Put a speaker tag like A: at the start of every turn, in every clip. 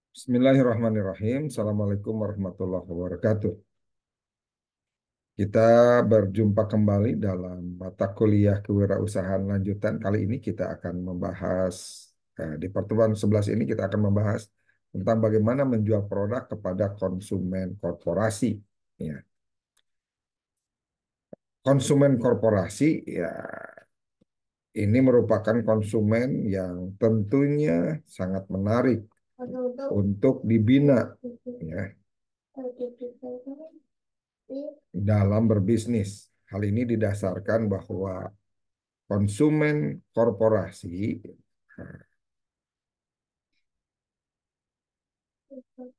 A: Bismillahirrahmanirrahim. Assalamualaikum warahmatullahi wabarakatuh. Kita berjumpa kembali dalam mata kuliah kewirausahaan lanjutan. Kali ini kita akan membahas, di pertemuan 11 ini kita akan membahas tentang bagaimana menjual produk kepada konsumen korporasi. Ya. Konsumen korporasi, ya, ini merupakan konsumen yang tentunya sangat menarik untuk dibina, ya, dalam berbisnis. Hal ini didasarkan bahwa konsumen korporasi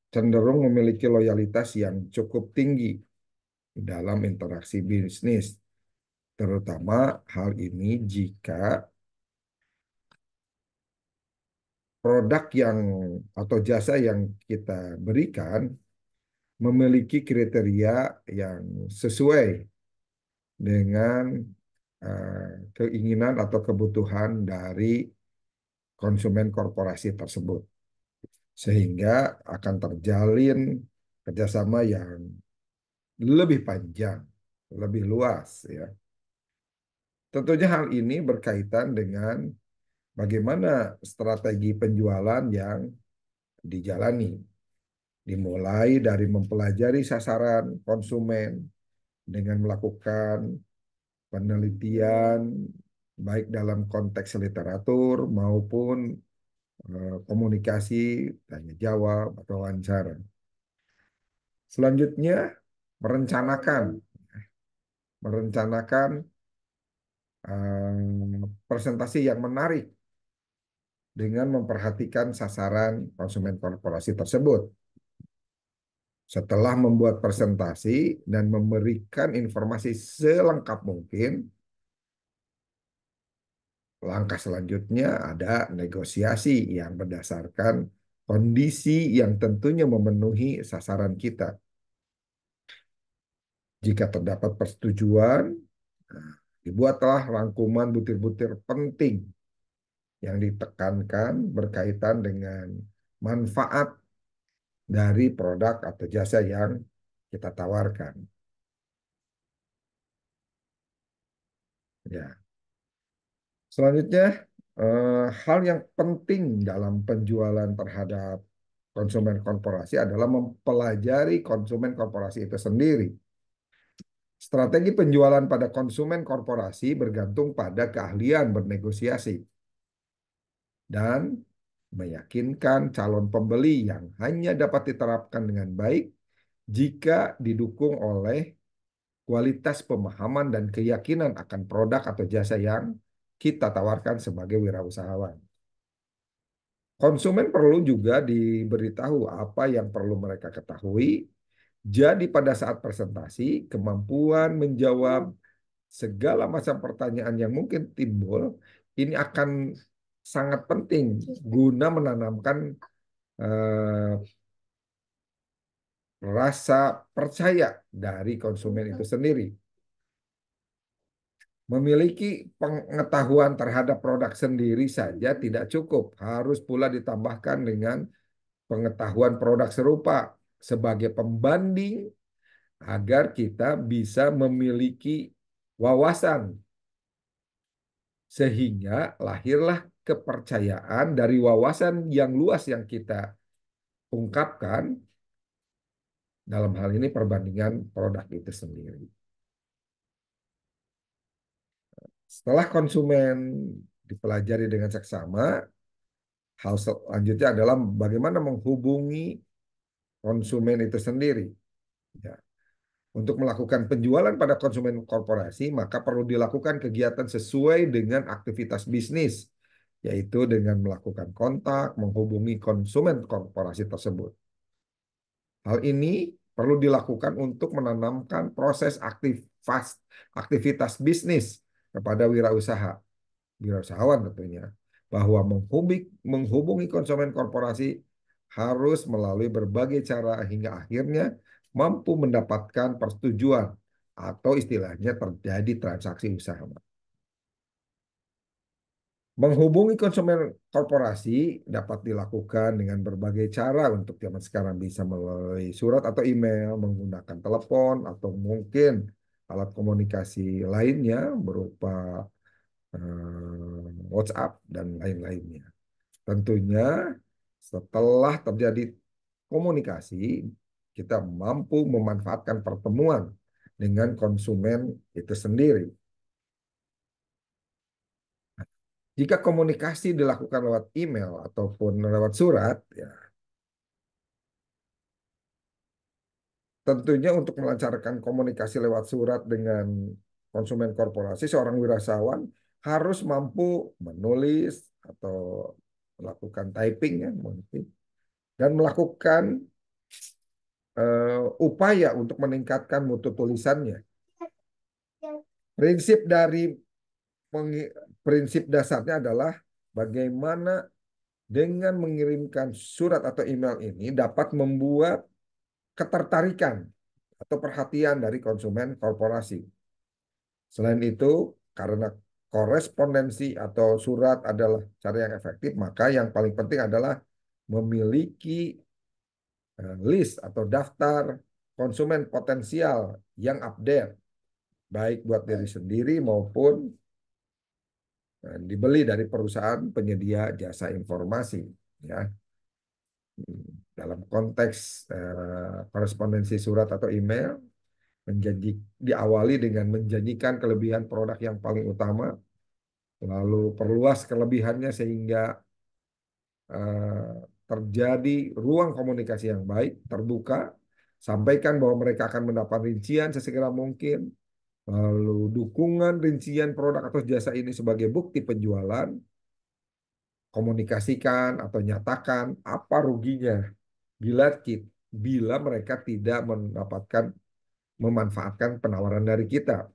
A: cenderung memiliki loyalitas yang cukup tinggi dalam interaksi bisnis, terutama hal ini jika produk yang atau jasa yang kita berikan memiliki kriteria yang sesuai dengan keinginan atau kebutuhan dari konsumen korporasi tersebut, sehingga akan terjalin kerjasama yang lebih panjang, lebih luas, ya. Tentunya hal ini berkaitan dengan bagaimana strategi penjualan yang dijalani, dimulai dari mempelajari sasaran konsumen dengan melakukan penelitian baik dalam konteks literatur maupun komunikasi, tanya jawab, atau wawancara. Selanjutnya, merencanakan merencanakan presentasi yang menarik dengan memperhatikan sasaran konsumen korporasi tersebut. Setelah membuat presentasi dan memberikan informasi selengkap mungkin, langkah selanjutnya ada negosiasi yang berdasarkan kondisi yang tentunya memenuhi sasaran kita. Jika terdapat persetujuan, dibuatlah rangkuman butir-butir penting yang ditekankan berkaitan dengan manfaat dari produk atau jasa yang kita tawarkan. Ya. Selanjutnya, hal yang penting dalam penjualan terhadap konsumen korporasi adalah mempelajari konsumen korporasi itu sendiri. Strategi penjualan pada konsumen korporasi bergantung pada keahlian bernegosiasi dan meyakinkan calon pembeli yang hanya dapat diterapkan dengan baik jika didukung oleh kualitas pemahaman dan keyakinan akan produk atau jasa yang kita tawarkan sebagai wirausahawan. Konsumen perlu juga diberitahu apa yang perlu mereka ketahui. Jadi pada saat presentasi, kemampuan menjawab segala macam pertanyaan yang mungkin timbul ini akan sangat penting guna menanamkan eh, rasa percaya dari konsumen itu sendiri. Memiliki pengetahuan terhadap produk sendiri saja tidak cukup, harus pula ditambahkan dengan pengetahuan produk serupa sebagai pembanding agar kita bisa memiliki wawasan, sehingga lahirlah kepercayaan dari wawasan yang luas yang kita ungkapkan, dalam hal ini perbandingan produk itu sendiri. Setelah konsumen dipelajari dengan seksama, hal selanjutnya adalah bagaimana menghubungi konsumen itu sendiri. Ya. Untuk melakukan penjualan pada konsumen korporasi, maka perlu dilakukan kegiatan sesuai dengan aktivitas bisnis, yaitu dengan melakukan kontak, menghubungi konsumen korporasi tersebut. Hal ini perlu dilakukan untuk menanamkan proses aktivitas bisnis kepada wirausahawan tentunya, bahwa menghubungi konsumen korporasi harus melalui berbagai cara hingga akhirnya mampu mendapatkan persetujuan atau istilahnya terjadi transaksi usaha. Menghubungi konsumen korporasi dapat dilakukan dengan berbagai cara untuk zaman sekarang bisa melalui surat atau email, menggunakan telepon, atau mungkin alat komunikasi lainnya berupa WhatsApp dan lain-lainnya. Tentunya setelah terjadi komunikasi, kita mampu memanfaatkan pertemuan dengan konsumen itu sendiri. Jika komunikasi dilakukan lewat email ataupun lewat surat, ya tentunya untuk melancarkan komunikasi lewat surat dengan konsumen korporasi, seorang wirasawan harus mampu menulis atau melakukan typing ya mungkin dan melakukan upaya untuk meningkatkan mutu tulisannya. Prinsip dari prinsip dasarnya adalah bagaimana dengan mengirimkan surat atau email ini dapat membuat ketertarikan atau perhatian dari konsumen korporasi. Selain itu, karena korespondensi atau surat adalah cara yang efektif, maka yang paling penting adalah memiliki list atau daftar konsumen potensial yang update, baik buat diri sendiri maupun dibeli dari perusahaan penyedia jasa informasi. Ya, dalam konteks korespondensi surat atau email, diawali dengan menjanjikan kelebihan produk yang paling utama, lalu perluas kelebihannya sehingga eh, terjadi ruang komunikasi yang baik, terbuka, sampaikan bahwa mereka akan mendapat rincian sesegera mungkin, lalu dukungan rincian produk atau jasa ini sebagai bukti penjualan, komunikasikan atau nyatakan apa ruginya bila bila mereka tidak mendapatkan memanfaatkan penawaran dari kita.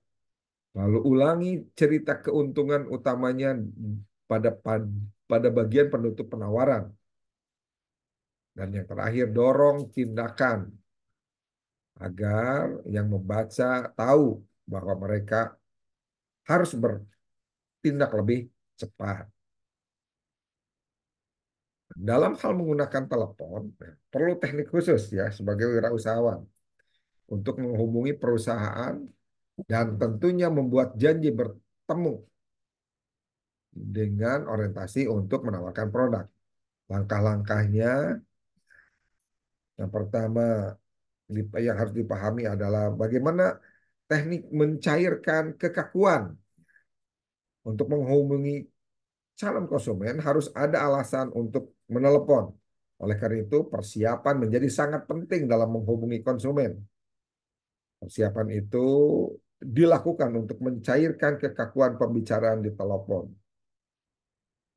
A: Lalu ulangi cerita keuntungan utamanya pada pada bagian penutup penawaran. Dan yang terakhir, dorong tindakan agar yang membaca tahu bahwa mereka harus bertindak lebih cepat. Dalam hal menggunakan telepon, perlu teknik khusus ya sebagai wirausahawan untuk menghubungi perusahaan dan tentunya membuat janji bertemu dengan orientasi untuk menawarkan produk. Langkah-langkahnya, yang pertama yang harus dipahami adalah bagaimana teknik mencairkan kekakuan. Untuk menghubungi calon konsumen harus ada alasan untuk menelepon. Oleh karena itu, persiapan menjadi sangat penting dalam menghubungi konsumen. Persiapan itu dilakukan untuk mencairkan kekakuan pembicaraan di telepon.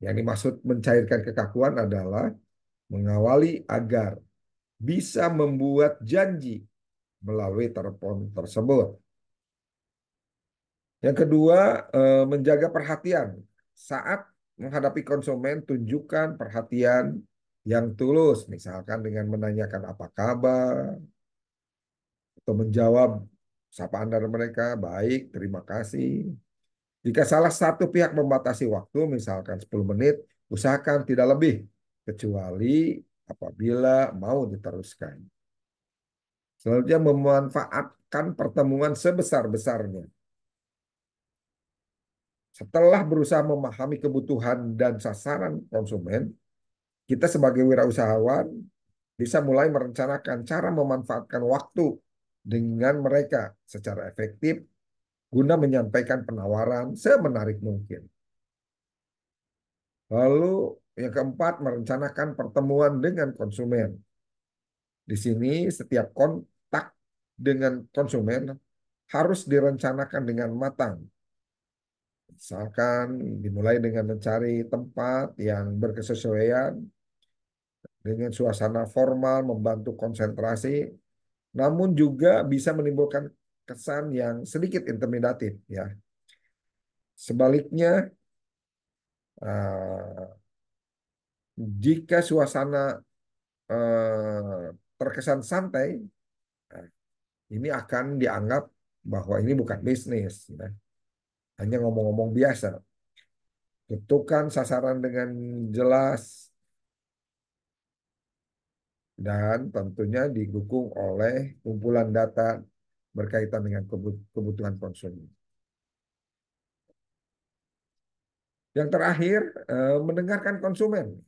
A: Yang dimaksud mencairkan kekakuan adalah mengawali agar bisa membuat janji melalui telepon tersebut. Yang kedua, menjaga perhatian. Saat menghadapi konsumen, tunjukkan perhatian yang tulus, misalkan dengan menanyakan apa kabar, atau menjawab sapaan dari mereka, baik, terima kasih. Jika salah satu pihak membatasi waktu, misalkan 10 menit, usahakan tidak lebih, kecuali apabila mau diteruskan. Selanjutnya, memanfaatkan pertemuan sebesar-besarnya. Setelah berusaha memahami kebutuhan dan sasaran konsumen, kita sebagai wirausahawan bisa mulai merencanakan cara memanfaatkan waktu dengan mereka secara efektif guna menyampaikan penawaran semenarik mungkin. Lalu yang keempat, merencanakan pertemuan dengan konsumen. Di sini setiap kontak dengan konsumen harus direncanakan dengan matang. Misalkan dimulai dengan mencari tempat yang berkesesuaian dengan suasana formal, membantu konsentrasi, namun juga bisa menimbulkan kesan yang sedikit intimidatif ya. Sebaliknya, eh, jika suasana terkesan santai, eh, ini akan dianggap bahwa ini bukan bisnis, ya. Hanya ngomong-ngomong biasa. tentukan sasaran dengan jelas, dan tentunya didukung oleh kumpulan data berkaitan dengan kebutuhan konsumen. Yang terakhir, mendengarkan konsumen.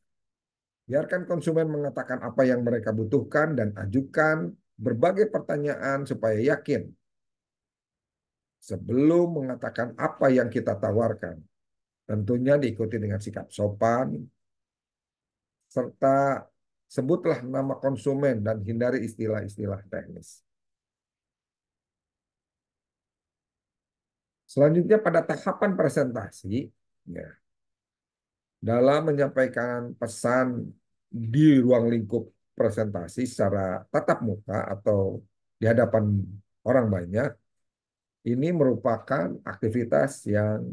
A: Biarkan konsumen mengatakan apa yang mereka butuhkan dan ajukan berbagai pertanyaan supaya yakin sebelum mengatakan apa yang kita tawarkan. Tentunya diikuti dengan sikap sopan, serta sebutlah nama konsumen dan hindari istilah-istilah teknis. Selanjutnya pada tahapan presentasi, ya, dalam menyampaikan pesan di ruang lingkup presentasi secara tatap muka atau di hadapan orang banyak, ini merupakan aktivitas yang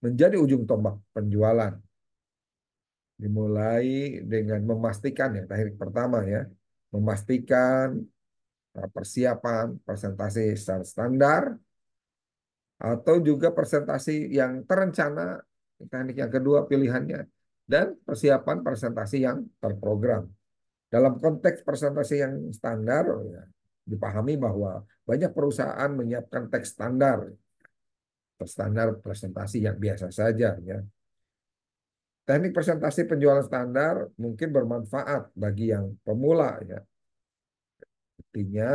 A: menjadi ujung tombak penjualan. Dimulai dengan memastikan, yang teknik pertama ya, memastikan persiapan presentasi secara standar atau juga presentasi yang terencana, teknik yang kedua pilihannya, dan persiapan presentasi yang terprogram. Dalam konteks presentasi yang standar, ya, dipahami bahwa banyak perusahaan menyiapkan teks standar, standar presentasi yang biasa saja. Ya. Teknik presentasi penjualan standar mungkin bermanfaat bagi yang pemula. Ya. Artinya,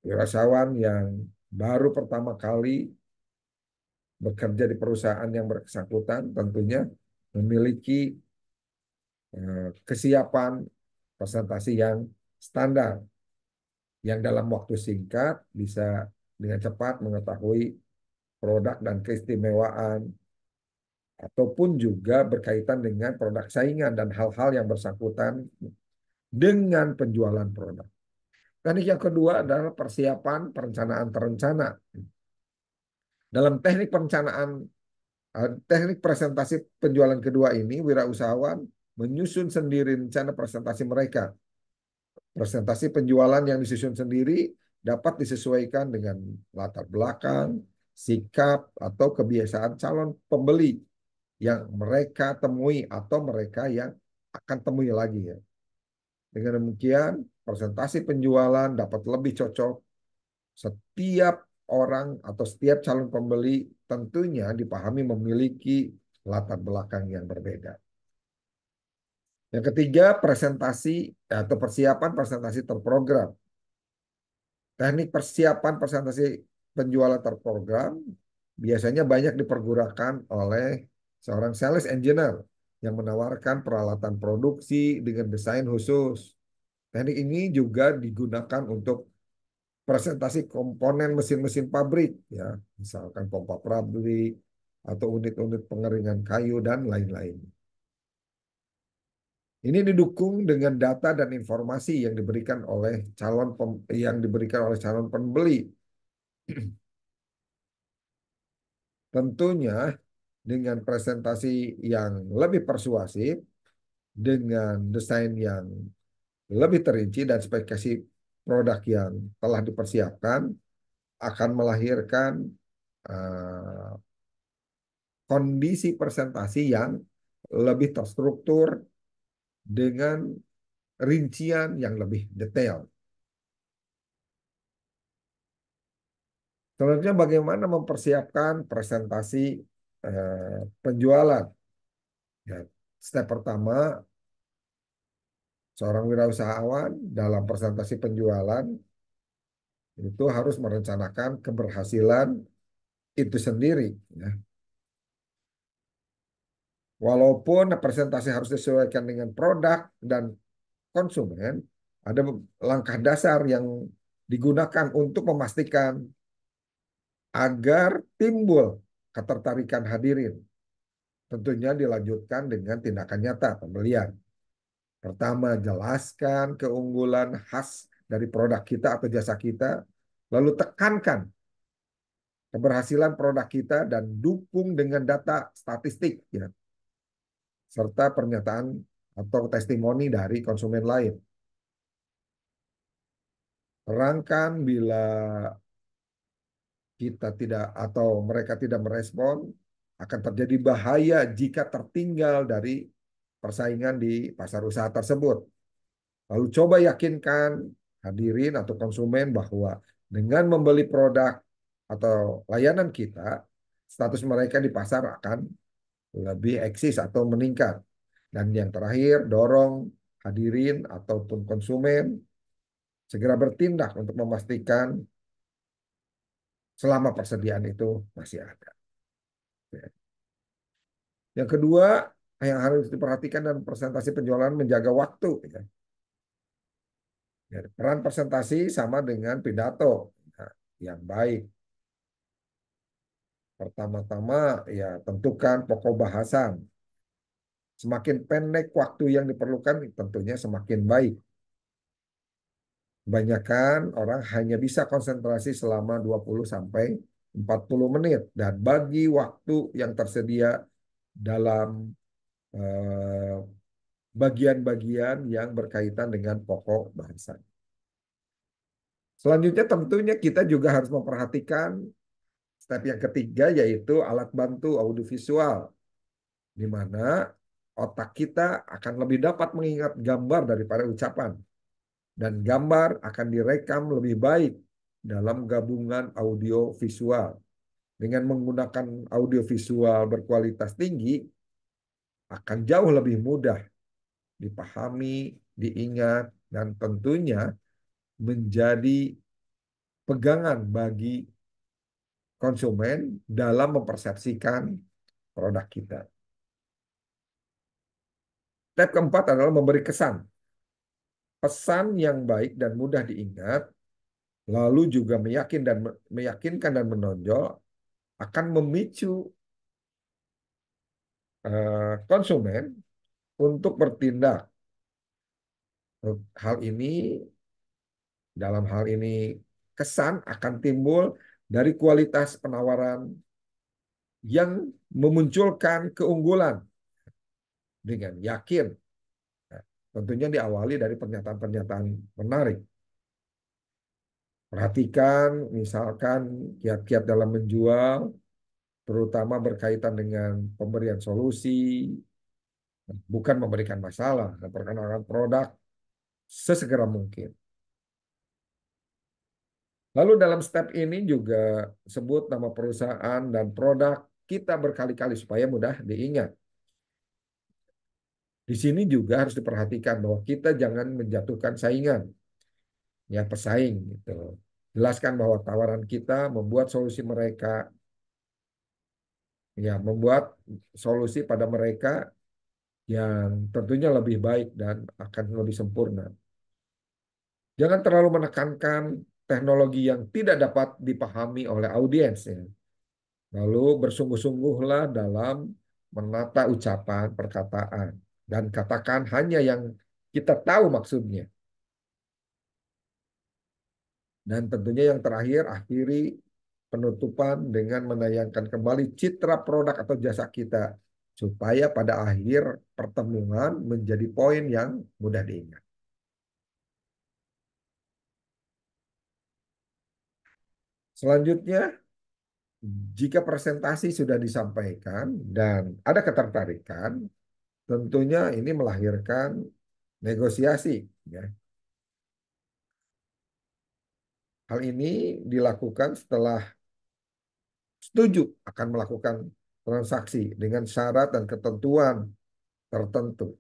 A: wirasawan yang baru pertama kali bekerja di perusahaan yang bersangkutan tentunya memiliki kesiapan presentasi yang standar, yang dalam waktu singkat bisa dengan cepat mengetahui produk dan keistimewaan, ataupun juga berkaitan dengan produk saingan dan hal-hal yang bersangkutan dengan penjualan produk. Teknik yang kedua adalah persiapan perencanaan terencana. Dalam teknik presentasi penjualan kedua ini, wirausahawan menyusun sendiri rencana presentasi mereka. Presentasi penjualan yang disusun sendiri dapat disesuaikan dengan latar belakang, sikap, atau kebiasaan calon pembeli yang mereka temui atau mereka yang akan temui lagi ya. Dengan demikian, presentasi penjualan dapat lebih cocok. Setiap orang atau setiap calon pembeli tentunya dipahami memiliki latar belakang yang berbeda. Yang ketiga, presentasi atau persiapan presentasi terprogram. Teknik persiapan presentasi penjualan terprogram biasanya banyak dipergunakan oleh seorang sales engineer yang menawarkan peralatan produksi dengan desain khusus. Teknik ini juga digunakan untuk presentasi komponen mesin-mesin pabrik, ya, misalkan pompa pabrik atau unit-unit pengeringan kayu dan lain-lain. Ini didukung dengan data dan informasi yang diberikan oleh calon pembeli. Tentunya dengan presentasi yang lebih persuasif, dengan desain yang lebih terinci dan spesifikasi produk yang telah dipersiapkan, akan melahirkan uh, kondisi presentasi yang lebih terstruktur dengan rincian yang lebih detail. Selanjutnya bagaimana mempersiapkan presentasi penjualan. Ya, step pertama, seorang wirausahawan dalam presentasi penjualan itu harus merencanakan keberhasilan itu sendiri. Ya. Walaupun presentasi harus disesuaikan dengan produk dan konsumen, ada langkah dasar yang digunakan untuk memastikan agar timbul ketertarikan hadirin. Tentunya dilanjutkan dengan tindakan nyata pembelian. Pertama, jelaskan keunggulan khas dari produk kita atau jasa kita, lalu tekankan keberhasilan produk kita dan dukung dengan data statistik, ya, serta pernyataan atau testimoni dari konsumen lain. Terangkan bila kita tidak atau mereka tidak merespon, akan terjadi bahaya jika tertinggal dari persaingan di pasar usaha tersebut. Lalu coba yakinkan hadirin atau konsumen bahwa dengan membeli produk atau layanan kita, status mereka di pasar akan lebih eksis atau meningkat. Dan yang terakhir, dorong hadirin ataupun konsumen segera bertindak untuk memastikan selama persediaan itu masih ada. Yang kedua, yang harus diperhatikan dan presentasi penjualan menjaga waktu. Peran presentasi sama dengan pidato. Nah, yang baik. Pertama-tama, ya tentukan pokok bahasan. Semakin pendek waktu yang diperlukan, tentunya semakin baik. Kebanyakan orang hanya bisa konsentrasi selama 20 sampai 40 menit. Dan bagi waktu yang tersedia dalam eh, bagian-bagian yang berkaitan dengan pokok bahasan. Selanjutnya tentunya kita juga harus memperhatikan step yang ketiga yaitu alat bantu audiovisual, di mana otak kita akan lebih dapat mengingat gambar daripada ucapan. Dan gambar akan direkam lebih baik dalam gabungan audio visual. Dengan menggunakan audio visual berkualitas tinggi, akan jauh lebih mudah dipahami, diingat, dan tentunya menjadi pegangan bagi konsumen dalam mempersepsikan produk kita. Step keempat adalah memberi kesan. Pesan yang baik dan mudah diingat, lalu juga meyakinkan dan menonjol akan memicu konsumen untuk bertindak. Hal ini dalam hal ini kesan akan timbul dari kualitas penawaran yang memunculkan keunggulan dengan yakin. Nah, tentunya diawali dari pernyataan-pernyataan menarik. Perhatikan misalkan kiat-kiat dalam menjual, terutama berkaitan dengan pemberian solusi, bukan memberikan masalah, dan perkenalkan produk sesegera mungkin. Lalu dalam step ini juga sebut nama perusahaan dan produk kita berkali-kali supaya mudah diingat. Di sini juga harus diperhatikan bahwa kita jangan menjatuhkan saingan, ya pesaing gitu. Jelaskan bahwa tawaran kita membuat solusi mereka, ya membuat solusi pada mereka yang tentunya lebih baik dan akan lebih sempurna. Jangan terlalu menekankan teknologi yang tidak dapat dipahami oleh audiens. Ya. Lalu bersungguh-sungguhlah dalam menata ucapan, perkataan, dan katakan hanya yang kita tahu maksudnya. Dan tentunya yang terakhir, akhiri penutupan dengan menayangkan kembali citra produk atau jasa kita, supaya pada akhir pertemuan menjadi poin yang mudah diingat. Selanjutnya, jika presentasi sudah disampaikan dan ada ketertarikan, tentunya ini melahirkan negosiasi. Ya. Hal ini dilakukan setelah setuju akan melakukan transaksi dengan syarat dan ketentuan tertentu.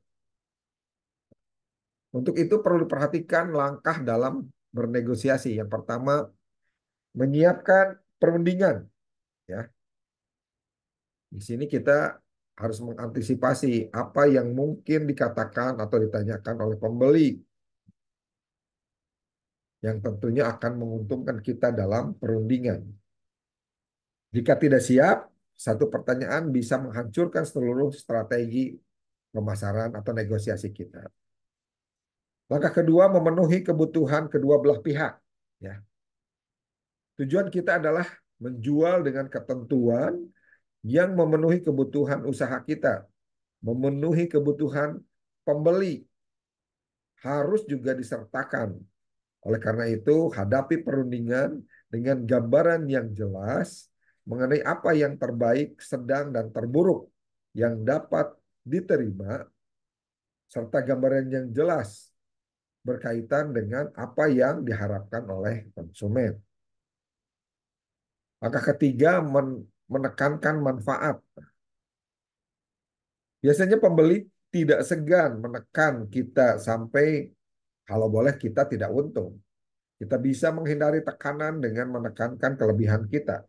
A: Untuk itu perlu diperhatikan langkah dalam bernegosiasi. Yang pertama, menyiapkan perundingan. Ya, di sini kita harus mengantisipasi apa yang mungkin dikatakan atau ditanyakan oleh pembeli yang tentunya akan menguntungkan kita dalam perundingan. Jika tidak siap, satu pertanyaan bisa menghancurkan seluruh strategi pemasaran atau negosiasi kita. Langkah kedua, memenuhi kebutuhan kedua belah pihak. Ya. Tujuan kita adalah menjual dengan ketentuan yang memenuhi kebutuhan usaha kita, memenuhi kebutuhan pembeli, harus juga disertakan. Oleh karena itu, hadapi perundingan dengan gambaran yang jelas mengenai apa yang terbaik, sedang, dan terburuk yang dapat diterima, serta gambaran yang jelas berkaitan dengan apa yang diharapkan oleh konsumen. Maka ketiga, menekankan manfaat. Biasanya pembeli tidak segan menekan kita sampai kalau boleh kita tidak untung. Kita bisa menghindari tekanan dengan menekankan kelebihan kita.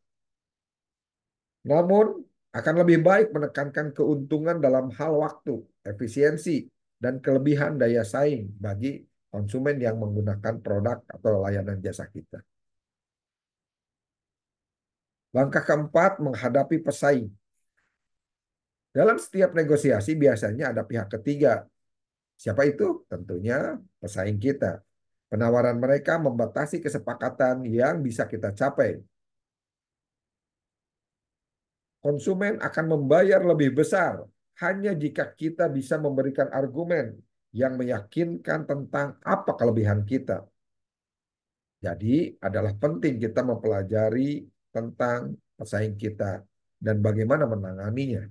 A: Namun, akan lebih baik menekankan keuntungan dalam hal waktu, efisiensi, dan kelebihan daya saing bagi konsumen yang menggunakan produk atau layanan jasa kita. Langkah keempat, menghadapi pesaing. Dalam setiap negosiasi biasanya ada pihak ketiga. Siapa itu? Tentunya pesaing kita. Penawaran mereka membatasi kesepakatan yang bisa kita capai. Konsumen akan membayar lebih besar hanya jika kita bisa memberikan argumen yang meyakinkan tentang apa kelebihan kita. Jadi, adalah penting kita mempelajari tentang pesaing kita dan bagaimana menanganinya.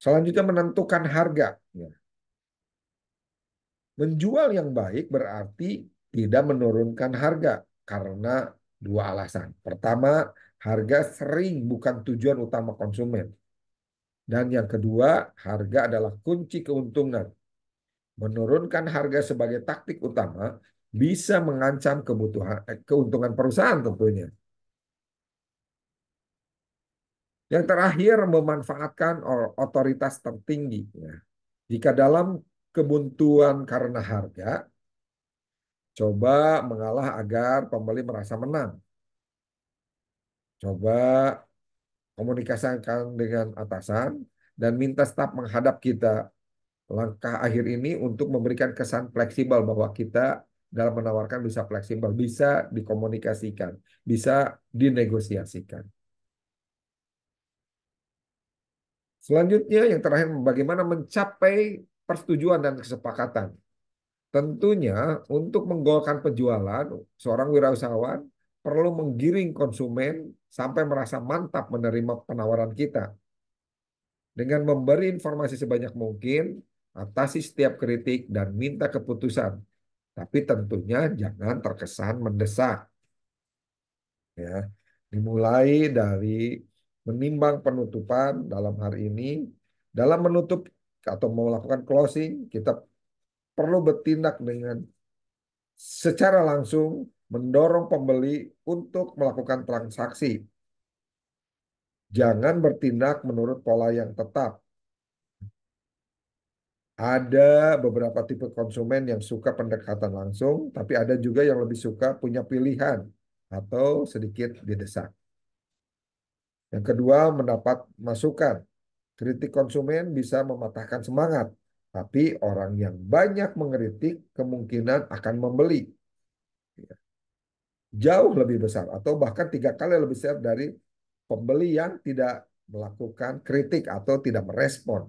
A: Selanjutnya, menentukan harga. Ya. Menjual yang baik berarti tidak menurunkan harga karena dua alasan. Pertama, harga sering bukan tujuan utama konsumen. Dan yang kedua, harga adalah kunci keuntungan. Menurunkan harga sebagai taktik utama bisa mengancam keuntungan perusahaan tentunya. Yang terakhir, memanfaatkan otoritas tertinggi. Ya. Jika dalam kebuntuan karena harga, coba mengalah agar pembeli merasa menang. Coba komunikasikan dengan atasan dan minta staf menghadap kita. Langkah akhir ini untuk memberikan kesan fleksibel bahwa kita dalam menawarkan bisa fleksibel, bisa dikomunikasikan, bisa dinegosiasikan. Selanjutnya yang terakhir, bagaimana mencapai persetujuan dan kesepakatan. Tentunya untuk menggolkan penjualan, seorang wirausahawan perlu menggiring konsumen sampai merasa mantap menerima penawaran kita. Dengan memberi informasi sebanyak mungkin, atasi setiap kritik, dan minta keputusan. Tapi tentunya jangan terkesan mendesak. Ya. Dimulai dari menimbang penutupan dalam hari ini. Dalam menutup atau melakukan closing, kita perlu bertindak dengan secara langsung mendorong pembeli untuk melakukan transaksi. Jangan bertindak menurut pola yang tetap. Ada beberapa tipe konsumen yang suka pendekatan langsung, tapi ada juga yang lebih suka punya pilihan atau sedikit didesak. Yang kedua, mendapat masukan. Kritik konsumen bisa mematahkan semangat, tapi orang yang banyak mengkritik kemungkinan akan membeli jauh lebih besar atau bahkan 3 kali lebih besar dari pembeli yang tidak melakukan kritik atau tidak merespon.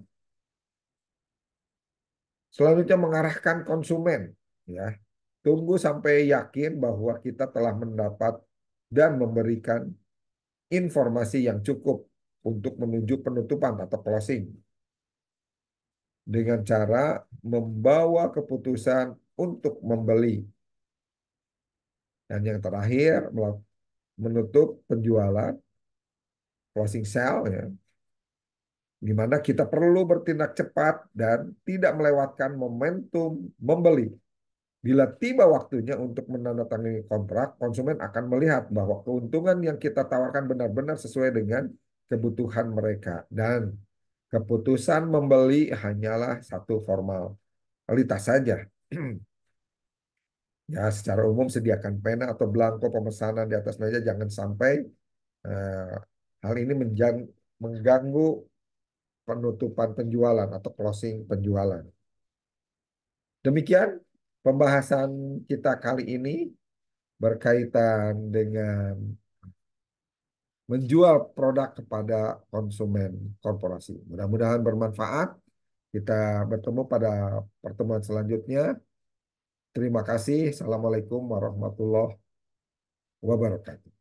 A: Selanjutnya, mengarahkan konsumen, ya. Tunggu sampai yakin bahwa kita telah mendapat dan memberikan informasi yang cukup untuk menuju penutupan atau closing dengan cara membawa keputusan untuk membeli. Dan yang terakhir, menutup penjualan, closing sale, ya, di mana kita perlu bertindak cepat dan tidak melewatkan momentum membeli. Bila tiba waktunya untuk menandatangani kontrak, konsumen akan melihat bahwa keuntungan yang kita tawarkan benar-benar sesuai dengan kebutuhan mereka. Dan keputusan membeli hanyalah satu formalitas saja. Ya, secara umum sediakan pena atau belangko pemesanan di atas meja. Jangan sampai eh, hal ini mengganggu penutupan penjualan atau closing penjualan. Demikian pembahasan kita kali ini berkaitan dengan menjual produk kepada konsumen korporasi. Mudah-mudahan bermanfaat. Kita bertemu pada pertemuan selanjutnya. Terima kasih. Assalamualaikum warahmatullahi wabarakatuh.